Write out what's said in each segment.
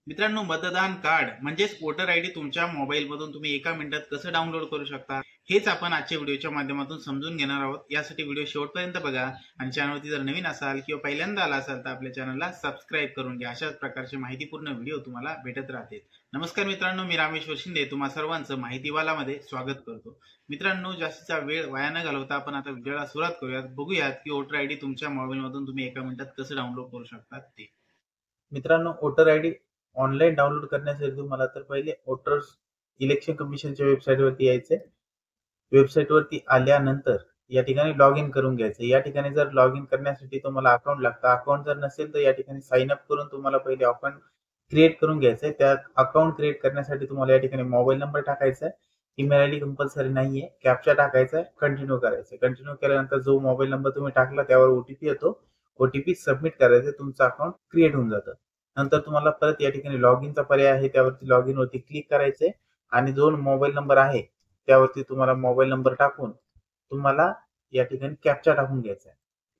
मित्रांनो, मतदान कार्ड म्हणजेच वोटर आयडी तुमच्या मोबाईलमधून तुम्ही एका मिनिटात कसं डाउनलोड करू शकता हेच आपण आजच्या व्हिडिओच्या माध्यमातून समजून घेणार आहोत। यासाठी व्हिडिओ शेवटपर्यंत बघा आणि चॅनलवरती जर नवीन असाल किंवा पहिल्यांदा आला असाल तर आपल्या चॅनलला सबस्क्राईब करून घ्या। अशाच प्रकारचे माहितीपूर्ण व्हिडिओ तुम्हाला भेटत राहतील। नमस्कार मित्रांनो, मी रामेश्वर शिंदे तुम्हा सर्वांचं माहितीवालामध्ये स्वागत करतो। मित्रांनो, जास्तीचा वेळ वाया न घालवता आपण आता व्हिडिओला सुरुवात करूयात। बघूयात की वोटर आयडी तुमच्या मोबाईलमधून तुम्ही एका मिनिटात कसं डाउनलोड करू शकता ते। मित्रांनो, वोटर आयडी ऑनलाईन डाउनलोड करण्यासाठी तुम्हाला तर पहिले वोटर्स इलेक्शन कमिशनच्या वेबसाईटवरती यायचे। वेबसाईटवरती आल्यानंतर या ठिकाणी लॉग इन करून घ्यायचं। या ठिकाणी जर लॉग इन करण्यासाठी तुम्हाला अकाउंट लागतं। अकाउंट जर नसेल तर या ठिकाणी साइन अप करून तुम्हाला पहिले अकाउंट क्रिएट करून घ्यायचं आहे। त्या अकाउंट क्रिएट करण्यासाठी तुम्हाला या ठिकाणी मोबाईल नंबर टाकायचा आहे, ईमेल आयडी कंपल्सरी नाहीये, कॅप्चा टाकायचा आहे, कंटिन्यू करायचं। कंटिन्यू केल्यानंतर जो मोबाईल नंबर तुम्ही टाकला त्यावर ओटीपी येतो, ओटीपी सबमिट करायचं, तुमचं अकाउंट क्रिएट होऊन जातं। नंतर तुम्हाला परत या ठिकाणी लॉग इनचा पर्याय आहे, त्यावरती लॉग इन वरती क्लिक करायचंय आणि जो मोबाईल नंबर आहे त्यावरती तुम्हाला मोबाईल नंबर टाकून तुम्हाला या ठिकाणी कॅप्चा टाकून घ्यायचा आहे।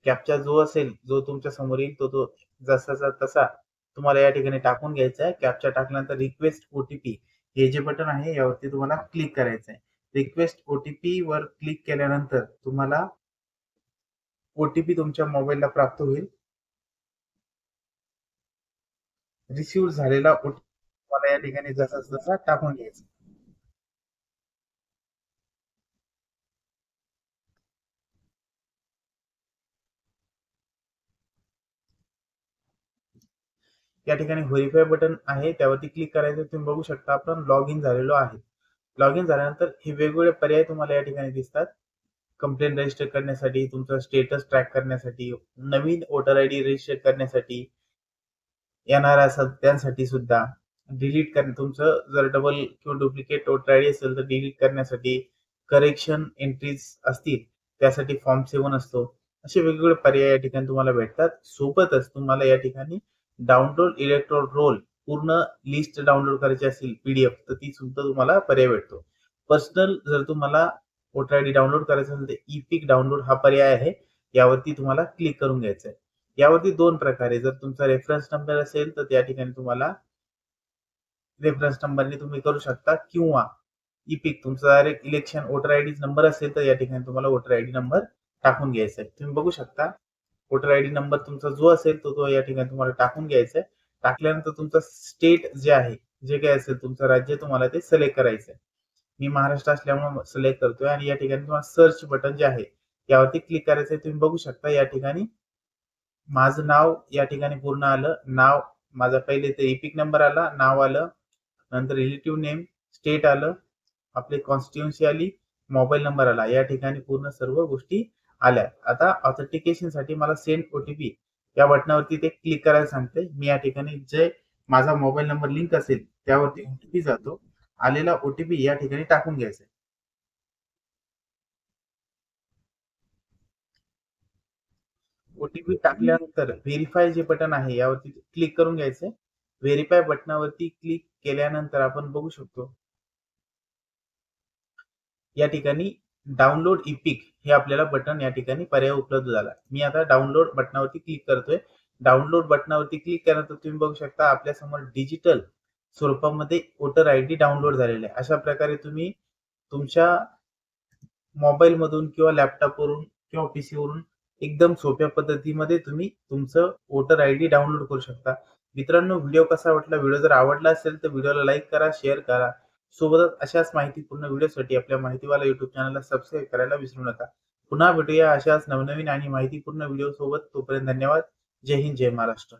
कॅप्चा जो असेल, जो तुमच्या समोर येईल तो जसाचा तसा तुम्हाला या ठिकाणी टाकून घ्यायचा आहे। कॅप्चा टाकल्यानंतर रिक्वेस्ट ओटीपी हे जे बटन आहे यावरती तुम्हाला क्लिक करायचं आहे। रिक्वेस्ट ओटीपी वर क्लिक केल्यानंतर तुम्हाला ओटीपी तुमच्या मोबाईलला प्राप्त होईल। रिसीव्ह झालेला ओटीपी तुम्हाला या ठिकाणी जसा तसा टाकून घ्यायचा। या ठिकाणी व्हेरीफाय बटन आहे त्यावरती क्लिक करायचं। तुम्ही बघू शकता आपण लॉग इन झालेलो आहे। लॉग इन झाल्यानंतर हे वेगवेगळे पर्याय तुम्हाला या ठिकाणी दिसतात। कंप्लेंट रजिस्टर करण्यासाठी, तुमचा स्टेटस ट्रॅक करण्यासाठी, नवीन वोटर आयडी रजिस्टर करण्यासाठी, येणार असेल त्यांसाठी सुद्धा, डिलीट करणे, तुमचं जर डबल किंवा डुप्लिकेट वोटर आयडी असेल तर डिलीट करण्यासाठी, करेक्शन एंट्रीज असतील त्यासाठी फॉर्म 7 असतो। असे वेगवेगळे पर्याय या ठिकाणी तुम्हाला भेटतात। सोबतच तुम्हाला या ठिकाणी डाउनलोड इलेक्ट्रोल रोल पूर्ण लिस्ट डाउनलोड करायची असेल पीडीएफ तर ती सुद्धा तुम्हाला पर्याय भेटतो। पर्सनल जर तुम्हाला वोटर आयडी डाउनलोड करायचं असेल तर ई पिक डाउनलोड हा पर्याय आहे, यावरती तुम्हाला क्लिक करून घ्यायचं आहे। यावरती दोन प्रकारे, जर तुमचा रेफरन्स नंबर असेल तर त्या ठिकाणी तुम्हाला रेफरन्स नंबरने तुम्ही करू शकता किंवा ई पिक तुमचा direct election voter ID number असेल तर या ठिकाणी तुम्हाला वोटर आयडी नंबर टाकून घ्यायचा आहे। तुम्ही बघू शकता वोटर आयडी नंबर तुमचा जो असेल तो या ठिकाणी तुम्हाला टाकून घ्यायचा आहे। टाकल्यानंतर तुमचा स्टेट जे आहे, जे काही असेल तुमचं राज्य तुम्हाला ते सिलेक्ट करायचं आहे। मी महाराष्ट्र असल्यामुळे सिलेक्ट करतोय आणि या ठिकाणी तुम्हाला सर्च बटन जे आहे यावरती क्लिक करायचं आहे। तुम्ही बघू शकता या ठिकाणी माझं नाव या ठिकाणी पूर्ण आलं। नाव माझा पहिले ते इपिक नंबर आला, नाव आलं, नंतर रिलेटिव्ह नेम, स्टेट आलं, आपली कॉन्स्टिट्युएन्सी आली, मोबाईल नंबर आला। या ठिकाणी पूर्ण सर्व गोष्टी आल्या। आता ऑथेंटिकेशन साठी मला सेंड ओटीपी या बटनावरती ते क्लिक करायला सांगते। मी या ठिकाणी जे माझा मोबाईल नंबर लिंक असेल त्यावरती ओटीपी जातो। आलेला ओटीपी या ठिकाणी टाकून घ्यायचा। ओटीपी टाकल्यानंतर व्हेरीफाय जे बटन आहे यावरती क्लिक करून घ्यायचंय। व्हेरीफाय बटनावरती क्लिक केल्यानंतर आपण बघू शकतो या ठिकाणी डाउनलोड इपिक हे आपल्याला बटन या ठिकाणी पर्याय उपलब्ध झाला। मी आता डाउनलोड बटनावरती क्लिक करतोय। डाउनलोड बटनावरती क्लिक केल्यानंतर तुम्ही बघू शकता आपल्या समोर डिजिटल स्वरूपामध्ये वोटर आयडी डाउनलोड झालेले आहे। अशा प्रकारे तुम्ही तुमच्या मोबाईल मधून किंवा लॅपटॉप वरून किंवा पीसी वरून एकदम सोप्या पद्धतीमध्ये तुम्ही तुमचं वोटर आयडी डाउनलोड करू शकता। मित्रांनो, व्हिडिओ कसा वाटला? व्हिडिओ जर आवडला असेल तर व्हिडिओला लाईक करा, शेअर करा। सोबतच अशाच माहितीपूर्ण व्हिडिओसाठी आपल्या माहितीवाला युट्यूब चॅनलला सबस्क्राईब करायला विसरू नका। पुन्हा भेटूया अशाच नवनवीन आणि माहितीपूर्ण व्हिडिओ सोबत। तोपर्यंत धन्यवाद। जय हिंद, जय महाराष्ट्र।